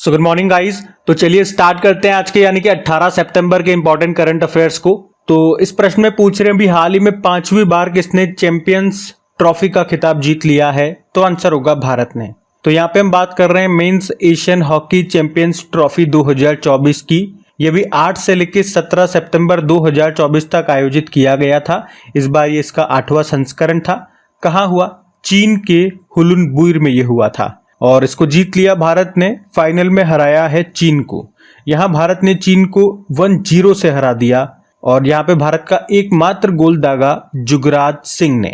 So good morning guys. तो चलिए start करते हैं आज के यानी कि 18 सितंबर के इंपॉर्टेंट करंट अफेयर्स को। तो इस प्रश्न में पूछ रहे हैं भी हाल ही में 5वीं बार किसने चैंपियंस ट्रॉफी का खिताब जीत लिया है। तो आंसर होगा भारत ने। तो यहाँ पे हम बात कर रहे हैं men's Asian hockey champions trophy 2024 की। ये भी 8 से लेकर 17 सितंबर 2024 तक आयोजित किया गया था। इस बार ये इसका 8वां संस्करण था। कहाँ हुआ? चीन के हुलुनबुई में ये हुआ था और इसको जीत लिया भारत ने। फाइनल में हराया है चीन को। यहाँ भारत ने चीन को 1-0 से हरा दिया और यहाँ पे भारत का एकमात्र गोल दागा जुगराज सिंह ने।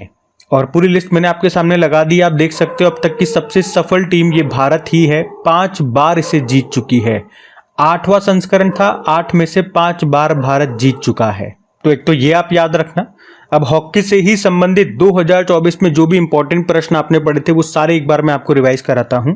और पूरी लिस्ट मैंने आपके सामने लगा दी, आप देख सकते हो अब तक की सबसे सफल टीम ये भारत ही है। 5 बार इसे जीत चुकी है। 8वां संस्करण था, 8 में से 5 बार भारत जीत चुका है। तो एक तो ये आप याद रखना। अब हॉकी से ही संबंधित 2024 में जो भी इंपॉर्टेंट प्रश्न आपने पढ़े थे वो सारे एक बार मैं आपको रिवाइज कराता हूं।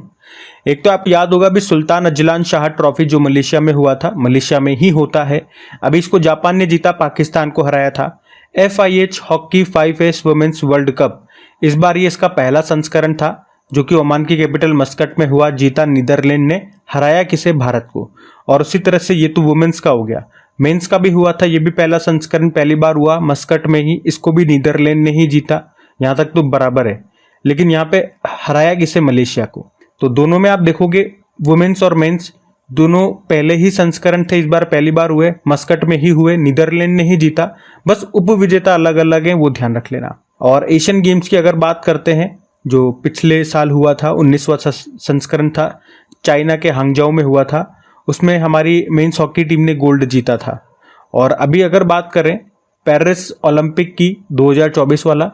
एक तो आप याद होगा भी सुल्तान अजलान शाह ट्रॉफी जो मलेशिया में हुआ था, मलेशिया में ही होता है। अभी इसको जापान ने जीता, पाकिस्तान को हराया था। FIH hockey 5S women's world cup, इस बार ये इसका पहला संस्करण था जो कि ओमान की कैपिटल मस्कट में हुआ। जीता नीदरलैंड ने, हराया किसे? भारत को। और उसी तरह से ये तो वुमेन्स का हो गया। मेंस का भी हुआ था, ये भी पहला संस्करण पहली बार हुआ मस्कट में ही। इसको भी नीदरलैंड ने ही जीता। यहाँ तक तो बराबर है, लेकिन यहाँ पे हराया किसे? मलेशिया को। तो दोनों में आप देखोगे वुमेन्स और मेंस दोनों पहले ही संस्करण थे, इस बार पहली बार हुए, मस्कट में ही हुए, नीदरलैंड ने ही जीता। बस उपविजेता अलग अलग हैं, वो ध्यान रख लेना। और एशियन गेम्स की अगर बात करते हैं जो पिछले साल हुआ था, 19वां संस्करण था, चाइना के हांगजाओ में हुआ था। उसमें हमारी मेंस हॉकी टीम ने गोल्ड जीता था। और अभी अगर बात करें पेरिस ओलंपिक की 2024 वाला,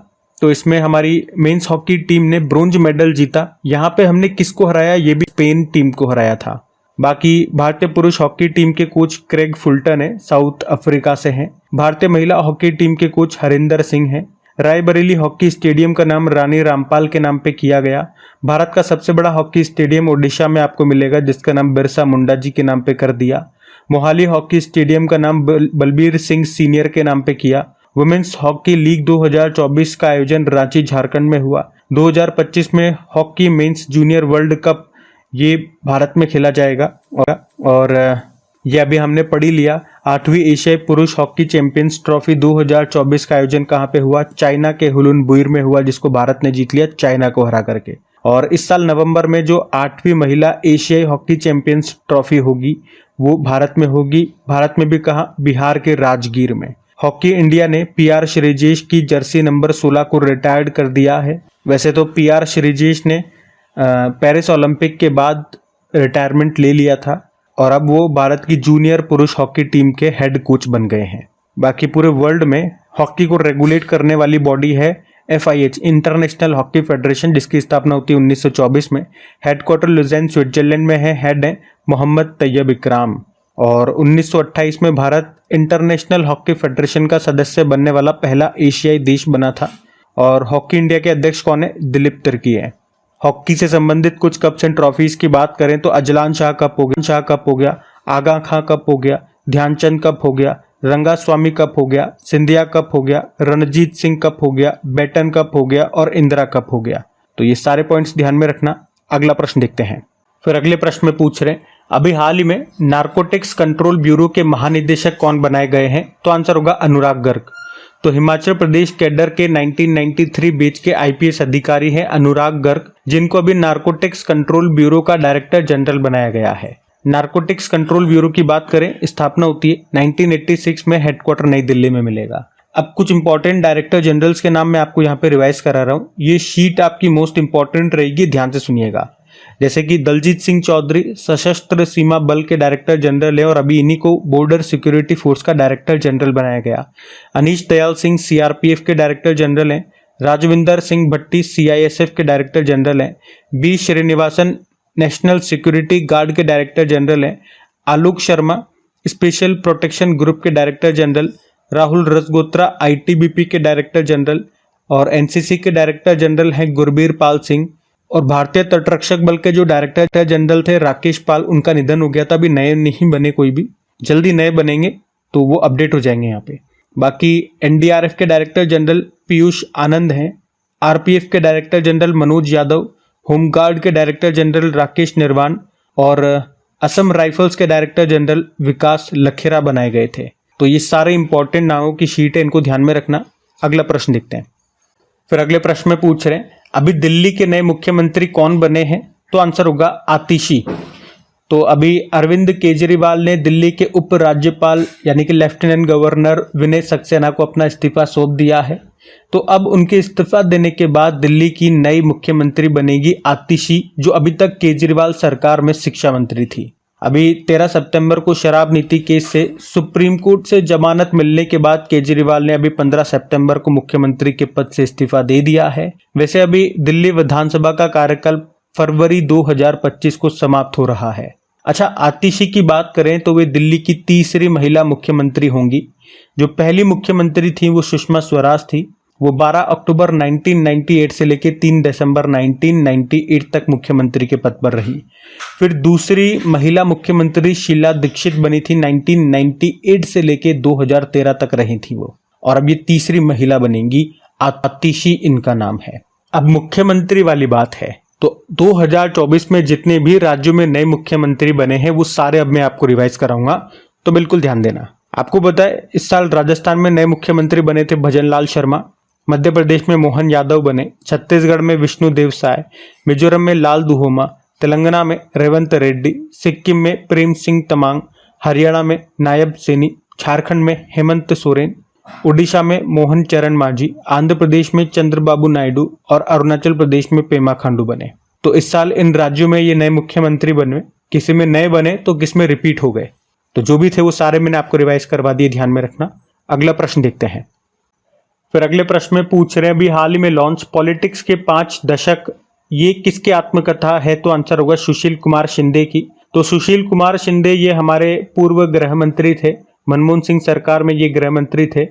तो इसमें हमारी मेंस हॉकी टीम ने ब्रोंज मेडल जीता। यहाँ पे हमने किसको हराया? ये भी स्पेन टीम को हराया था। बाकी भारतीय पुरुष हॉकी टीम के कोच क्रेग फुलटन है, साउथ अफ्रीका से हैं। भारतीय महिला हॉकी टीम के कोच हरिंदर सिंह हैं। रायबरेली हॉकी स्टेडियम का नाम रानी रामपाल के नाम पे किया गया। भारत का सबसे बड़ा हॉकी स्टेडियम ओडिशा में आपको मिलेगा जिसका नाम बिरसा मुंडा जी के नाम पे कर दिया। मोहाली हॉकी स्टेडियम का नाम बलबीर सिंह सीनियर के नाम पे किया। वुमेन्स हॉकी लीग 2024 का आयोजन रांची झारखंड में हुआ। 2025 में hockey mains junior world cup ये भारत में खेला जाएगा। और यह अभी हमने पढ़ ही लिया। 8वीं एशियाई पुरुष हॉकी चैंपियंस ट्रॉफी 2024 का आयोजन कहाँ पे हुआ? चाइना के हुलुनबुई में हुआ, जिसको भारत ने जीत लिया चाइना को हरा करके। और इस साल नवंबर में जो 8वीं महिला एशियाई हॉकी चैंपियंस ट्रॉफी होगी वो भारत में होगी। भारत में भी कहाँ? बिहार के राजगीर में। हॉकी इंडिया ने PR श्रीजेश की जर्सी नंबर 16 को रिटायर्ड कर दिया है। वैसे तो PR श्रीजेश ने पेरिस ओलंपिक के बाद रिटायरमेंट ले लिया था और अब वो भारत की जूनियर पुरुष हॉकी टीम के हेड कोच बन गए हैं। बाकी पूरे वर्ल्ड में हॉकी को रेगुलेट करने वाली बॉडी है FIH इंटरनेशनल हॉकी फेडरेशन, जिसकी स्थापना होती है 1924 में। हेडक्वार्टर लुज़ेन स्विट्जरलैंड में है। हेड है मोहम्मद तैयब इकराम। और 1928 में भारत इंटरनेशनल हॉकी फेडरेशन का सदस्य बनने वाला पहला एशियाई देश बना था। और हॉकी इंडिया के अध्यक्ष कौन है? दिलीप तिर्की है। हॉकी से संबंधित कुछ कप्स एंड ट्रॉफीज की बात करें तो अजलान शाह कप हो गया, आगा खां कप हो गया, ध्यानचंद कप हो गया, रंगास्वामी कप हो गया, सिंधिया कप हो गया, रणजीत सिंह कप हो गया, बैटन कप हो गया और इंदिरा कप हो गया। तो ये सारे पॉइंट्स ध्यान में रखना। अगला प्रश्न देखते हैं। फिर अगले प्रश्न में पूछ रहे हैं अभी हाल ही में नारकोटिक्स कंट्रोल ब्यूरो के महानिदेशक कौन बनाए गए हैं? तो आंसर होगा अनुराग गर्ग। तो हिमाचल प्रदेश कैडर के 1993 बैच के IPS अधिकारी हैं अनुराग गर्ग, जिनको अभी नारकोटिक्स कंट्रोल ब्यूरो का डायरेक्टर जनरल बनाया गया है। नारकोटिक्स कंट्रोल ब्यूरो की बात करें, स्थापना होती है 1986 में, हेडक्वार्टर नई दिल्ली में मिलेगा। अब कुछ इंपॉर्टेंट डायरेक्टर जनरल्स के नाम मैं आपको यहाँ पे रिवाइज करा रहा हूँ। ये शीट आपकी मोस्ट इंपॉर्टेंट रहेगी, ध्यान से सुनिएगा। जैसे कि दलजीत सिंह चौधरी सशस्त्र सीमा बल के डायरेक्टर जनरल है और अभी इन्हीं को बॉर्डर सिक्योरिटी फोर्स का डायरेक्टर जनरल बनाया गया। अनीश दयाल सिंह CRPF के डायरेक्टर जनरल हैं। राजविंदर सिंह भट्टी CISF के डायरेक्टर जनरल हैं। B Srinivasan national security guard के डायरेक्टर जनरल हैं। Alok Sharma special protection group के डायरेक्टर जनरल। राहुल रजगोत्रा ITBP के डायरेक्टर जनरल और NCC के डायरेक्टर जनरल हैं गुरबीर पाल सिंह। और भारतीय तटरक्षक बल के जो डायरेक्टर जनरल थे राकेश पाल, उनका निधन हो गया था। अभी नए नहीं बने, कोई भी जल्दी नए बनेंगे तो वो अपडेट हो जाएंगे यहाँ पे। बाकी NDRF के डायरेक्टर जनरल पीयूष आनंद हैं। RPF के director general Manoj Yadav, home guard के डायरेक्टर जनरल राकेश निर्वाण और असम राइफल्स के डायरेक्टर जनरल विकास लखेरा बनाए गए थे। तो ये सारे इंपॉर्टेंट नामों की शीट है, इनको ध्यान में रखना। अगला प्रश्न देखते हैं। फिर अगले प्रश्न में पूछ रहे हैं अभी दिल्ली के नए मुख्यमंत्री कौन बने हैं, तो आंसर होगा आतिशी। तो अभी अरविंद केजरीवाल ने दिल्ली के उप राज्यपाल यानी कि लेफ्टिनेंट गवर्नर विनय सक्सेना को अपना इस्तीफा सौंप दिया है। तो अब उनके इस्तीफा देने के बाद दिल्ली की नई मुख्यमंत्री बनेगी आतिशी, जो अभी तक केजरीवाल सरकार में शिक्षा मंत्री थी। अभी 13 सितंबर को शराब नीति केस से सुप्रीम कोर्ट से जमानत मिलने के बाद केजरीवाल ने अभी 15 सितंबर को मुख्यमंत्री के पद से इस्तीफा दे दिया है। वैसे अभी दिल्ली विधानसभा का कार्यकाल फरवरी 2025 को समाप्त हो रहा है। अच्छा, आतिशी की बात करें तो वे दिल्ली की तीसरी महिला मुख्यमंत्री होंगी। जो पहली मुख्यमंत्री थी वो सुषमा स्वराज थी। वो 12 अक्टूबर 1998 से लेकर 3 दिसंबर 1998 तक मुख्यमंत्री के पद पर रही। फिर दूसरी महिला मुख्यमंत्री शीला दीक्षित बनी थी, 1998 से लेकर 2013 तक रही थी वो, और अब ये तीसरी महिला बनेंगी, आतिशी इनका नाम है। अब मुख्यमंत्री वाली बात है तो 2024 में जितने भी राज्यों में नए मुख्यमंत्री बने हैं वो सारे अब मैं आपको रिवाइज कराऊंगा, तो बिल्कुल ध्यान देना। आपको पता है इस साल राजस्थान में नए मुख्यमंत्री बने थे भजनलाल शर्मा, मध्य प्रदेश में मोहन यादव बने, छत्तीसगढ़ में विष्णुदेव साय, मिजोरम में लाल दुहोमा, तेलंगाना में रेवंत रेड्डी, सिक्किम में प्रेम सिंह तमांग, हरियाणा में नायब सैनी, झारखंड में हेमंत सोरेन, ओडिशा में मोहन चरण मांझी, आंध्र प्रदेश में चंद्रबाबू नायडू और अरुणाचल प्रदेश में पेमा खांडू बने। तो इस साल इन राज्यों में ये नए मुख्यमंत्री बने, किसी में नए बने तो किस में रिपीट हो गए। तो जो भी थे वो सारे मैंने आपको रिवाइज करवा दिए, ध्यान में रखना। अगला प्रश्न देखते हैं। फिर अगले प्रश्न में पूछ रहे हैं अभी हाल ही में लॉन्च पॉलिटिक्स के 5 दशक, ये किसकी आत्मकथा है, तो आंसर होगा सुशील कुमार शिंदे की। तो सुशील कुमार शिंदे ये हमारे पूर्व गृह मंत्री थे, मनमोहन सिंह सरकार में ये गृह मंत्री थे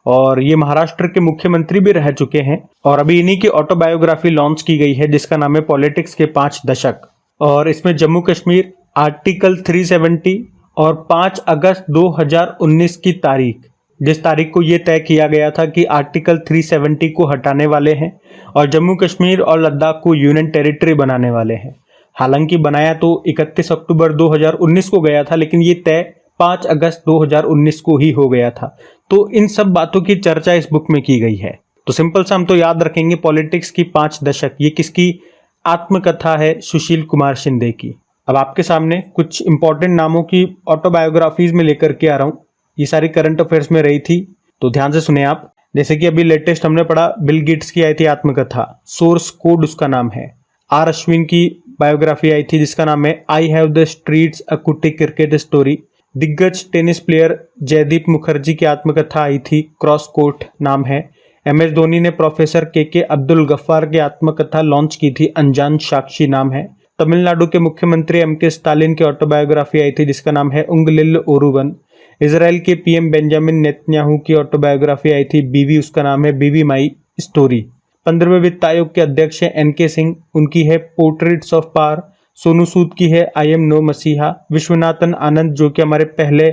और ये महाराष्ट्र के मुख्यमंत्री भी रह चुके हैं। और अभी इन्हीं की ऑटोबायोग्राफी लॉन्च की गई है जिसका नाम है पॉलिटिक्स के 5 दशक। और इसमें जम्मू कश्मीर, आर्टिकल 370 और 5 अगस्त 2019 की तारीख, जिस तारीख को ये तय किया गया था कि आर्टिकल 370 को हटाने वाले हैं और जम्मू कश्मीर और लद्दाख को यूनियन टेरिटरी बनाने वाले हैं। हालांकि बनाया तो 31 अक्टूबर 2019 को गया था, लेकिन ये तय 5 अगस्त 2019 को ही हो गया था। तो इन सब बातों की चर्चा इस बुक में की गई है। तो सिंपल सा हम तो याद रखेंगे पॉलिटिक्स की 5 दशक, ये किसकी आत्मकथा है, सुशील कुमार शिंदे की। अब आपके सामने कुछ इंपॉर्टेंट नामों की ऑटोबायोग्राफीज में लेकर के आ रहा हूँ। ये सारी करंट अफेयर्स में रही थी, तो ध्यान से सुने आप। जैसे कि अभी लेटेस्ट हमने पढ़ा, बिल गेट्स की आई थी आत्मकथा, सोर्स कोड उसका नाम है। आर अश्विन की बायोग्राफी आई थी जिसका नाम है आई हैव द स्ट्रीट्स अ कुट्टी क्रिकेट स्टोरी। दिग्गज टेनिस प्लेयर जयदीप मुखर्जी की आत्मकथा आई थी, क्रॉस कोर्ट नाम है। MS धोनी ने प्रोफेसर के अब्दुल गफ्फार की आत्मकथा लॉन्च की थी, अनजान साक्षी नाम है। तमिलनाडु के मुख्यमंत्री MK स्टालिन की ऑटोबायोग्राफी आई थी जिसका नाम है उंगलिल ओरुवन। इजराइल के PM बेंजामिन नेतन्याहू की ऑटोबायोग्राफी आई थी, बीवी, उसका नाम है बीवी माई स्टोरी। 15वें वित्त आयोग के अध्यक्ष हैं NK सिंह, उनकी है portraits of power. Sonu Sood की है आई एम नो मसीहा। विश्वनाथन आनंद जो कि हमारे पहले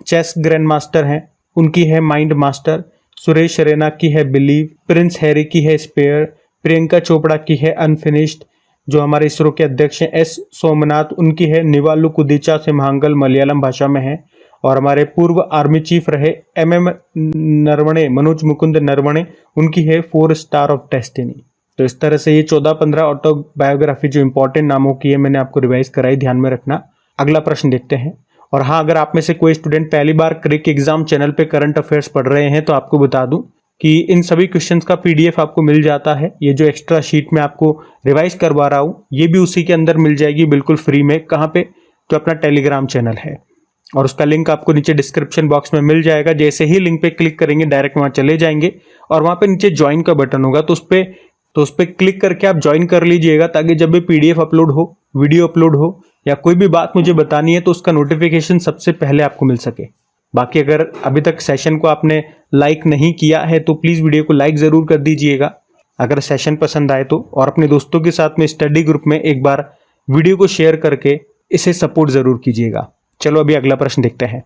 चेस ग्रैंड मास्टर हैं, उनकी है माइंड मास्टर। सुरेश रैना की है बिलीव। प्रिंस हैरी की है स्पेयर। प्रियंका चोपड़ा की है अनफिनिश्ड। जो हमारे इसरो के अध्यक्ष हैं S सोमनाथ, उनकी है निवालु कुदिचा सिम्हांगल, मलयालम भाषा में है। और हमारे पूर्व आर्मी चीफ रहे MM नरवणे, मनोज मुकुंद नरवणे, उनकी है 4 स्टार ऑफ डेस्टिनी। तो इस तरह से ये 14-15 ऑटोबायोग्राफी जो इंपॉर्टेंट नामों की है मैंने आपको रिवाइज कराई, ध्यान में रखना। अगला प्रश्न देखते हैं। और हाँ, अगर आप में से कोई स्टूडेंट पहली बार क्रिक एग्जाम चैनल पे करंट अफेयर्स पढ़ रहे हैं तो आपको बता दूं कि इन सभी क्वेश्चंस का PDF आपको मिल जाता है। ये जो एक्स्ट्रा शीट में आपको रिवाइज करवा रहा हूँ ये भी उसी के अंदर मिल जाएगी बिल्कुल फ्री में। कहाँ पे? जो अपना टेलीग्राम चैनल है, और उसका लिंक आपको नीचे डिस्क्रिप्शन बॉक्स में मिल जाएगा। जैसे ही लिंक पे क्लिक करेंगे डायरेक्ट वहाँ चले जाएंगे और वहाँ पे नीचे ज्वाइन का बटन होगा, तो उस पर क्लिक करके आप ज्वाइन कर लीजिएगा, ताकि जब भी PDF अपलोड हो, वीडियो अपलोड हो या कोई भी बात मुझे बतानी है तो उसका नोटिफिकेशन सबसे पहले आपको मिल सके। बाकी अगर अभी तक सेशन को आपने लाइक नहीं किया है तो प्लीज़ वीडियो को लाइक ज़रूर कर दीजिएगा अगर सेशन पसंद आए तो, और अपने दोस्तों के साथ में स्टडी ग्रुप में एक बार वीडियो को शेयर करके इसे सपोर्ट ज़रूर कीजिएगा। चलो अभी अगला प्रश्न देखते हैं।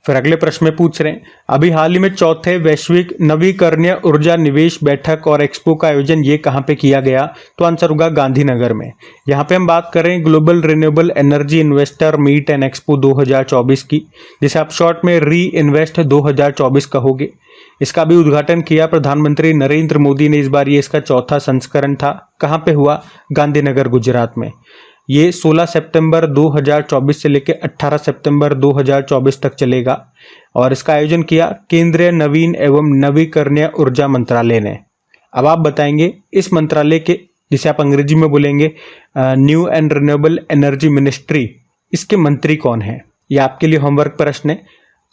फिर अगले प्रश्न में पूछ रहे हैं, अभी हाल ही में चौथे वैश्विक नवीकरणीय ऊर्जा निवेश बैठक और एक्सपो का आयोजन ये कहाँ पे किया गया? तो आंसर होगा गांधीनगर में। यहाँ पे हम बात करें global renewable energy investor meet and expo 2024 की, जिसे आप शॉर्ट में री इन्वेस्ट 2024 कहोगे। इसका भी उद्घाटन किया प्रधानमंत्री नरेंद्र मोदी ने। इस बार ये इसका चौथा संस्करण था। कहाँ पे हुआ? गांधीनगर, गुजरात में। ये 16 सितंबर 2024 से लेकर 18 सितंबर 2024 तक चलेगा और इसका आयोजन किया केंद्रीय नवीन एवं नवीकरणीय ऊर्जा मंत्रालय ने। अब आप बताएंगे इस मंत्रालय के, जिसे आप अंग्रेजी में बोलेंगे new and renewable energy ministry, इसके मंत्री कौन है? ये आपके लिए होमवर्क प्रश्न है।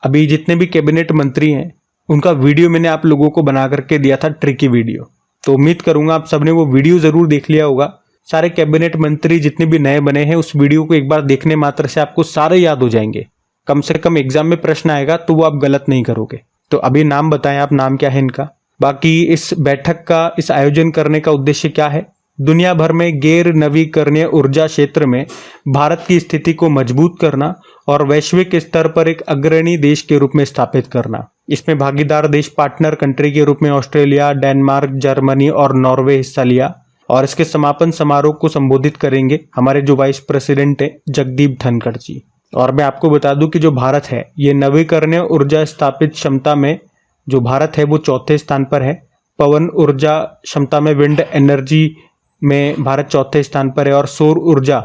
अभी जितने भी कैबिनेट मंत्री हैं उनका वीडियो मैंने आप लोगों को बना करके दिया था, ट्रिकी वीडियो। तो उम्मीद करूंगा आप सबने वो वीडियो जरूर देख लिया होगा। सारे कैबिनेट मंत्री जितने भी नए बने हैं उस वीडियो को एक बार देखने मात्र से आपको सारे याद हो जाएंगे। कम से कम एग्जाम में प्रश्न आएगा तो वो आप गलत नहीं करोगे। तो अभी नाम बताएं आप, नाम क्या है इनका। बाकी इस बैठक का, इस आयोजन करने का उद्देश्य क्या है? दुनिया भर में गैर नवीकरणीय ऊर्जा क्षेत्र में भारत की स्थिति को मजबूत करना और वैश्विक स्तर पर एक अग्रणी देश के रूप में स्थापित करना। इसमें भागीदार देश पार्टनर कंट्री के रूप में ऑस्ट्रेलिया, डेनमार्क, जर्मनी और नॉर्वे हिस्सा लिया। और इसके समापन समारोह को संबोधित करेंगे हमारे जो वाइस प्रेसिडेंट है जगदीप धनखड़ जी। और मैं आपको बता दूं कि जो भारत है ये नवीकरणीय ऊर्जा स्थापित क्षमता में जो भारत है वो चौथे स्थान पर है। पवन ऊर्जा क्षमता में, विंड एनर्जी में भारत चौथे स्थान पर है और सौर ऊर्जा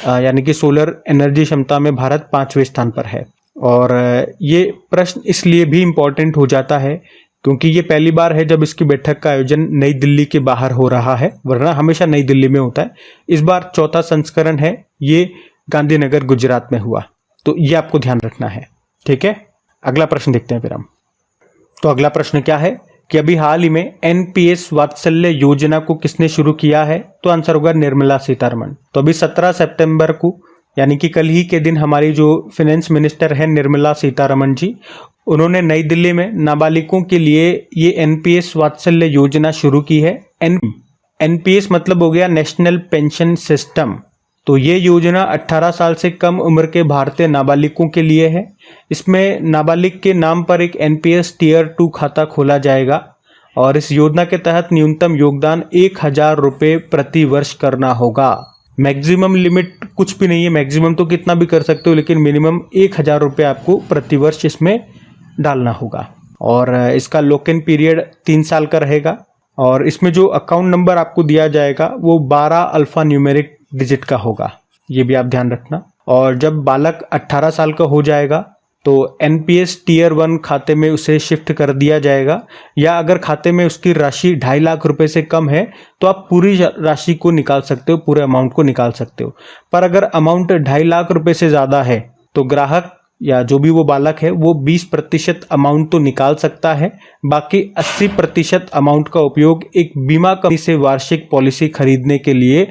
यानी कि सोलर एनर्जी क्षमता में भारत 5वें स्थान पर है। और ये प्रश्न इसलिए भी इम्पोर्टेंट हो जाता है क्योंकि ये पहली बार है जब इसकी बैठक का आयोजन नई दिल्ली के बाहर हो रहा है, वरना हमेशा नई दिल्ली में होता है। इस बार चौथा संस्करण है, ये गांधीनगर, गुजरात में हुआ। तो ये आपको ध्यान रखना है, ठीक है। अगला प्रश्न देखते हैं फिर हम। तो अगला प्रश्न क्या है कि अभी हाल ही में एनपीएस वात्सल्य योजना को किसने शुरू किया है? तो आंसर होगा निर्मला सीतारमण। तो अभी 17 सितंबर को यानी कि कल ही के दिन हमारी जो फाइनेंस मिनिस्टर है निर्मला सीतारमण जी, उन्होंने नई दिल्ली में नाबालिगों के लिए ये एनपीएस वात्सल्य योजना शुरू की है। एनपीएस मतलब हो गया नेशनल पेंशन सिस्टम। तो ये योजना 18 साल से कम उम्र के भारतीय नाबालिगों के लिए है। इसमें नाबालिग के नाम पर एक एनपीएस टियर 2 खाता खोला जाएगा और इस योजना के तहत न्यूनतम योगदान 1000 रुपये प्रति वर्ष करना होगा। मैक्सिमम लिमिट कुछ भी नहीं है, मैक्सिमम तो कितना भी कर सकते हो, लेकिन मिनिमम 1000 रुपये आपको प्रति वर्ष इसमें डालना होगा। और इसका लॉक इन पीरियड 3 साल का रहेगा। और इसमें जो अकाउंट नंबर आपको दिया जाएगा वो 12 अल्फा न्यूमेरिक डिजिट का होगा, ये भी आप ध्यान रखना। और जब बालक 18 साल का हो जाएगा तो एनपीएस टियर 1 खाते में उसे शिफ्ट कर दिया जाएगा, या अगर खाते में उसकी राशि 2.5 लाख रुपए से कम है तो आप पूरी राशि को निकाल सकते हो, पूरे अमाउंट को निकाल सकते हो। पर अगर अमाउंट 2.5 लाख रुपए से ज़्यादा है तो ग्राहक या जो भी वो बालक है वो 20% अमाउंट तो निकाल सकता है, बाकी 80% अमाउंट का उपयोग एक बीमा कंपनी से वार्षिक पॉलिसी खरीदने के लिए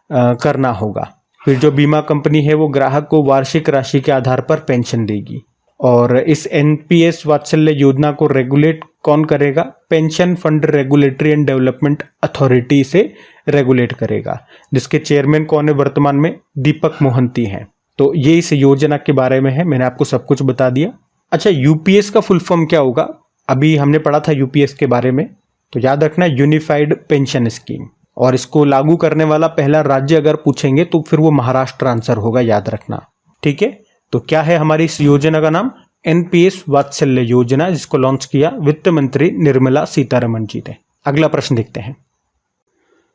करना होगा। फिर जो बीमा कंपनी है वो ग्राहक को वार्षिक राशि के आधार पर पेंशन देगी। और इस एनपीएस वात्सल्य योजना को रेगुलेट कौन करेगा? Pension fund regulatory and development authority से रेगुलेट करेगा, जिसके चेयरमैन कौन है वर्तमान में? दीपक मोहंती हैं। तो ये इस योजना के बारे में है, मैंने आपको सब कुछ बता दिया। अच्छा, यूपीएस का फुल फॉर्म क्या होगा? अभी हमने पढ़ा था यूपीएस के बारे में, तो याद रखना यूनिफाइड पेंशन स्कीम। और इसको लागू करने वाला पहला राज्य अगर पूछेंगे तो फिर वो महाराष्ट्र आंसर होगा, याद रखना, ठीक है। तो क्या है हमारी इस योजना का नाम? एनपीएस वात्सल्य योजना, जिसको लॉन्च किया वित्त मंत्री निर्मला सीतारमण जी ने। अगला प्रश्न देखते हैं।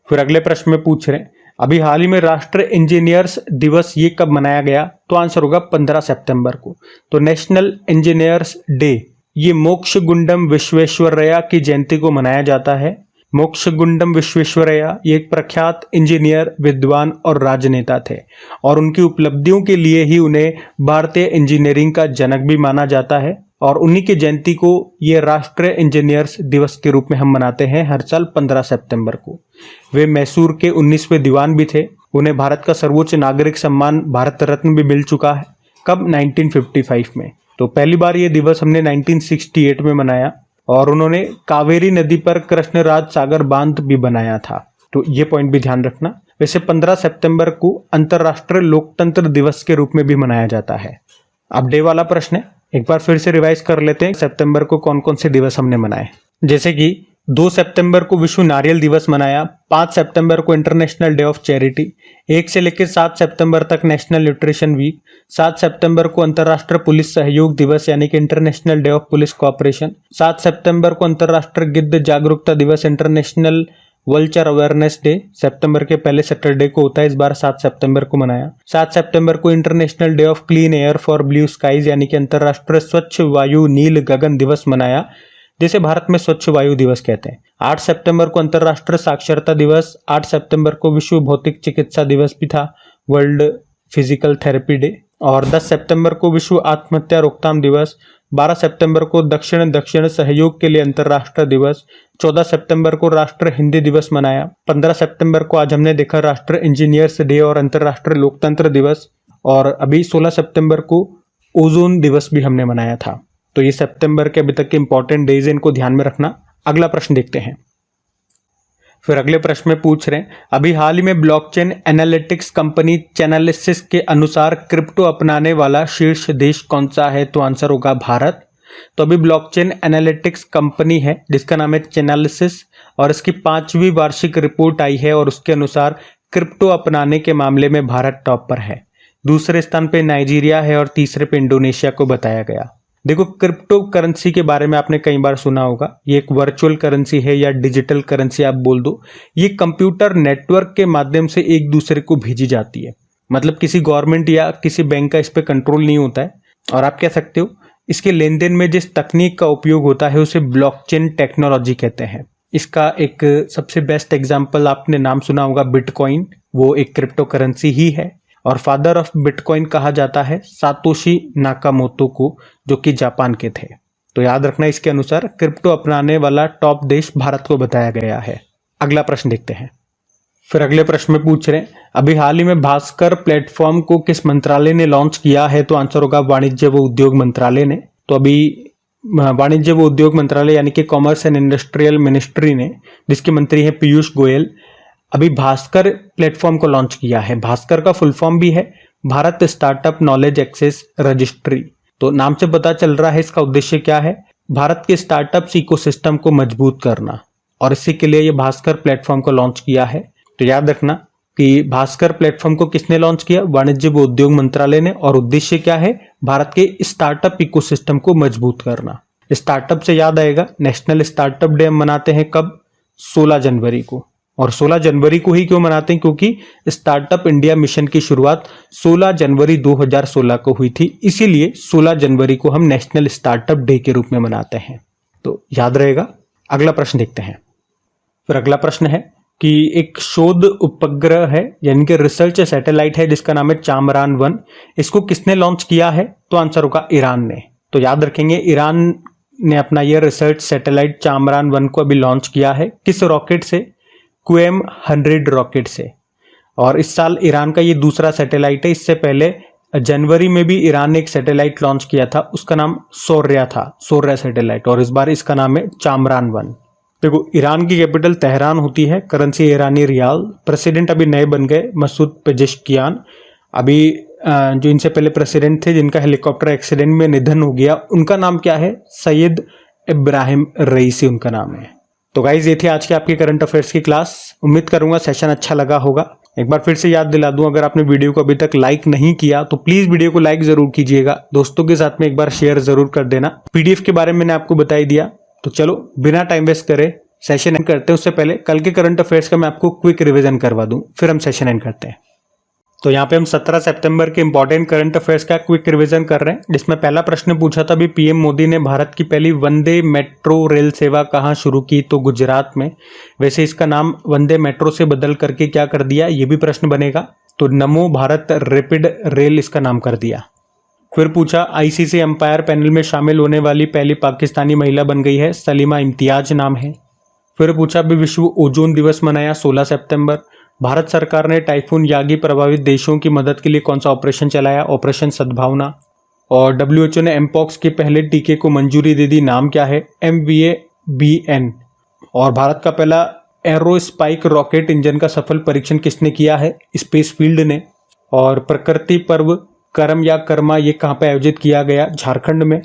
फिर अगले प्रश्न में पूछ रहे हैं अभी हाल ही में राष्ट्रीय इंजीनियर्स दिवस ये कब मनाया गया? तो आंसर होगा 15 सितंबर को। तो नेशनल इंजीनियर्स डे ये मोक्षगुंडम विश्वेश्वरैया की जयंती को मनाया जाता है। मोक्षगुंडम विश्वेश्वरैया ये एक प्रख्यात इंजीनियर, विद्वान और राजनेता थे और उनकी उपलब्धियों के लिए ही उन्हें भारतीय इंजीनियरिंग का जनक भी माना जाता है। और उन्हीं की जयंती को ये राष्ट्रीय इंजीनियर्स दिवस के रूप में हम मनाते हैं हर साल 15 सितंबर को। वे मैसूर के 19वें दीवान भी थे। उन्हें भारत का सर्वोच्च नागरिक सम्मान भारत रत्न भी मिल चुका है। कब? 1955 में। तो पहली बार ये दिवस हमने 1968 में मनाया। और उन्होंने कावेरी नदी पर कृष्णराज सागर बांध भी बनाया था, तो ये पॉइंट भी ध्यान रखना। वैसे 15 सितंबर को अंतर्राष्ट्रीय लोकतंत्र दिवस के रूप में भी मनाया जाता है। अब डे वाला प्रश्न है एक बार फिर से रिवाइज कर लेते हैं सितंबर को कौन कौन से दिवस हमने मनाए। जैसे कि 2 सितंबर को विश्व नारियल दिवस मनाया, 5 सितंबर को इंटरनेशनल डे ऑफ चैरिटी, 1 से लेकर 7 सितंबर तक नेशनल न्यूट्रिशन वीक, 7 सितंबर को अंतर्राष्ट्रीय पुलिस सहयोग दिवस यानी कि international day of police cooperation, 7 सितंबर को अंतर्राष्ट्रीय गिद्ध जागरूकता दिवस इंटरनेशनल वल्चर अवेयरनेस डे सितंबर के पहले सैटरडे को होता है, इस बार 7 सितंबर को मनाया। 7 सितंबर को international day of clean air for blue skies यानी कि अंतर्राष्ट्रीय स्वच्छ वायु नील गगन दिवस मनाया, जिसे भारत में स्वच्छ वायु दिवस कहते हैं। 8 सितंबर को अंतर्राष्ट्रीय साक्षरता दिवस, 8 सितंबर को विश्व भौतिक चिकित्सा दिवस भी था, वर्ल्ड फिजिकल थेरेपी डे। और 10 सितंबर को विश्व आत्महत्या रोकथाम दिवस, 12 सितंबर को दक्षिण दक्षिण सहयोग के लिए अंतर्राष्ट्रीय दिवस, 14 सितंबर को राष्ट्रीय हिंदी दिवस मनाया, 15 सितंबर को आज हमने देखा राष्ट्रीय इंजीनियर्स डे और अंतर्राष्ट्रीय लोकतंत्र दिवस, और अभी 16 सितंबर को ओजोन दिवस भी हमने मनाया था। तो ये सितंबर के अभी तक के इंपॉर्टेंट डेज, इनको ध्यान में रखना। अगला प्रश्न देखते हैं। फिर अगले प्रश्न में पूछ रहे हैं, अभी हाल ही में ब्लॉकचेन एनालिटिक्स कंपनी चैनालिसिस के अनुसार क्रिप्टो अपनाने वाला शीर्ष देश कौन सा है? तो आंसर होगा भारत। तो अभी ब्लॉकचेन एनालिटिक्स कंपनी है जिसका नाम है चैनालिसिस, और इसकी 5वीं वार्षिक रिपोर्ट आई है और उसके अनुसार क्रिप्टो अपनाने के मामले में भारत टॉप पर है। दूसरे स्थान पे नाइजीरिया है और तीसरे पे इंडोनेशिया को बताया गया। देखो, क्रिप्टो करेंसी के बारे में आपने कई बार सुना होगा। ये एक वर्चुअल करेंसी है या डिजिटल करेंसी आप बोल दो। ये कंप्यूटर नेटवर्क के माध्यम से एक दूसरे को भेजी जाती है, मतलब किसी गवर्नमेंट या किसी बैंक का इस पे कंट्रोल नहीं होता है। और आप कह सकते हो इसके लेन देन में जिस तकनीक का उपयोग होता है उसे ब्लॉकचेन टेक्नोलॉजी कहते हैं। इसका एक सबसे बेस्ट एग्जाम्पल आपने नाम सुना होगा बिटकॉइन, वो एक क्रिप्टो करेंसी ही है। और फादर ऑफ बिटकॉइन कहा जाता है सातोशी नाकामोतो को, जो कि जापान के थे। तो याद रखना, इसके अनुसार क्रिप्टो अपनाने वाला टॉप देश भारत को बताया गया है। अगला प्रश्न देखते हैं। फिर अगले प्रश्न में पूछ रहे हैं, अभी हाल ही में भास्कर प्लेटफॉर्म को किस मंत्रालय ने लॉन्च किया है? तो आंसर होगा वाणिज्य व उद्योग मंत्रालय ने। तो अभी वाणिज्य व उद्योग मंत्रालय यानी कि कॉमर्स एंड इंडस्ट्रियल मिनिस्ट्री ने, जिसके मंत्री हैं पीयूष गोयल, अभी भास्कर प्लेटफॉर्म को लॉन्च किया है। भास्कर का फुल फॉर्म भी है Bharat startup knowledge access registry. तो नाम से पता चल रहा है इसका उद्देश्य क्या है, भारत के स्टार्टअप्स इकोसिस्टम को मजबूत करना, और इसी के लिए ये भास्कर प्लेटफॉर्म को लॉन्च किया है। तो याद रखना कि भास्कर प्लेटफॉर्म को किसने लॉन्च किया? वाणिज्य व उद्योग मंत्रालय ने। और उद्देश्य क्या है? भारत के स्टार्टअप इकोसिस्टम को मजबूत करना। स्टार्टअप से याद आएगा, नेशनल स्टार्टअप डे हम मनाते हैं कब? 16 जनवरी को। और 16 जनवरी को ही क्यों मनाते हैं? क्योंकि स्टार्टअप इंडिया मिशन की शुरुआत 16 जनवरी 2016 को हुई थी, इसीलिए 16 जनवरी को हम नेशनल स्टार्टअप डे के रूप में मनाते हैं। तो याद रहेगा। अगला प्रश्न देखते हैं। फिर अगला प्रश्न है कि एक शोध उपग्रह है यानी कि रिसर्च सैटेलाइट है जिसका नाम है चामरान-1। इसको किसने लॉन्च किया है? तो आंसर होगा ईरान ने। तो याद रखेंगे, ईरान ने अपना यह रिसर्च सैटेलाइट चामरान-1 को अभी लॉन्च किया है। किस रॉकेट से? क्वेम 100 रॉकेट से। और इस साल ईरान का ये दूसरा सैटेलाइट है। इससे पहले जनवरी में भी ईरान ने एक सैटेलाइट लॉन्च किया था, उसका नाम सौर्या था, सौर्या सैटेलाइट। और इस बार इसका नाम है चामरान-1। देखो, ईरान की कैपिटल तेहरान होती है, करेंसी ईरानी रियाल। प्रेसिडेंट अभी नए बन गए, मसूद पेजेश्कियान। अभी जो इनसे पहले प्रेसिडेंट थे जिनका हेलीकॉप्टर एक्सीडेंट में निधन हो गया, उनका नाम क्या है? सैयद इब्राहिम रईसी उनका नाम है। तो गाइज, ये थी आज के आपके करंट अफेयर्स की क्लास। उम्मीद करूंगा सेशन अच्छा लगा होगा। एक बार फिर से याद दिला दूं, अगर आपने वीडियो को अभी तक लाइक नहीं किया तो प्लीज वीडियो को लाइक जरूर कीजिएगा। दोस्तों के साथ में एक बार शेयर जरूर कर देना। पीडीएफ के बारे में मैंने आपको बता ही दिया। तो चलो बिना टाइम वेस्ट करे सेशन एंड करते हैं। उससे पहले कल के करंट अफेयर्स का मैं आपको क्विक रिवीजन करवा दूं, फिर हम सेशन एंड करते हैं। तो यहाँ पे हम 17 सितंबर के इंपॉर्टेंट करंट अफेयर्स का क्विक रिवीजन कर रहे हैं, जिसमें पहला प्रश्न पूछा था भी पीएम मोदी ने भारत की पहली वंदे मेट्रो रेल सेवा कहाँ शुरू की? तो गुजरात में। वैसे इसका नाम वंदे मेट्रो से बदल करके क्या कर दिया, ये भी प्रश्न बनेगा। तो नमो भारत रैपिड रेल इसका नाम कर दिया। फिर पूछा आईसीसी अंपायर पैनल में शामिल होने वाली पहली पाकिस्तानी महिला बन गई है, सलीमा इम्तियाज नाम है। फिर पूछा भी विश्व ओजोन दिवस मनाया 16 सितंबर। भारत सरकार ने टाइफून यागी प्रभावित देशों की मदद के लिए कौन सा ऑपरेशन चलाया? ऑपरेशन सद्भावना। और डब्ल्यूएचओ ने एमपॉक्स के पहले टीके को मंजूरी दे दी, नाम क्या है? MVABN। और भारत का पहला एरोस्पाइक रॉकेट इंजन का सफल परीक्षण किसने किया है? स्पेस फील्ड ने। और प्रकृति पर्व कर्म या कर्मा ये कहाँ पे आयोजित किया गया? झारखंड में।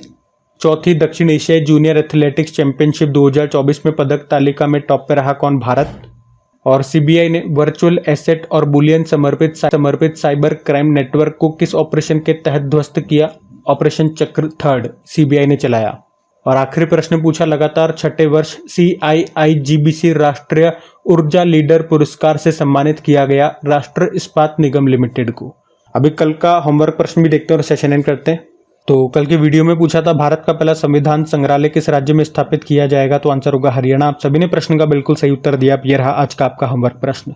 चौथी दक्षिण एशियाई जूनियर एथलेटिक्स चैंपियनशिप 2024 में पदक तालिका में टॉप पे रहा कौन? भारत। और सीबीआई ने वर्चुअल एसेट और बुलियन समर्पित साइबर क्राइम नेटवर्क को किस ऑपरेशन के तहत ध्वस्त किया? ऑपरेशन चक्र 3 सीबीआई ने चलाया। और आखिरी प्रश्न पूछा, लगातार छठे वर्ष CII-GBC राष्ट्रीय ऊर्जा लीडर पुरस्कार से सम्मानित किया गया राष्ट्र इस्पात निगम लिमिटेड को। अभी कल का होमवर्क प्रश्न भी देखते हैं और सेशन एंड करते हैं। तो कल की वीडियो में पूछा था भारत का पहला संविधान संग्रहालय किस राज्य में स्थापित किया जाएगा? तो आंसर होगा हरियाणा। आप सभी ने प्रश्न का बिल्कुल सही उत्तर दिया। ये रहा आज का आपका होमवर्क प्रश्न।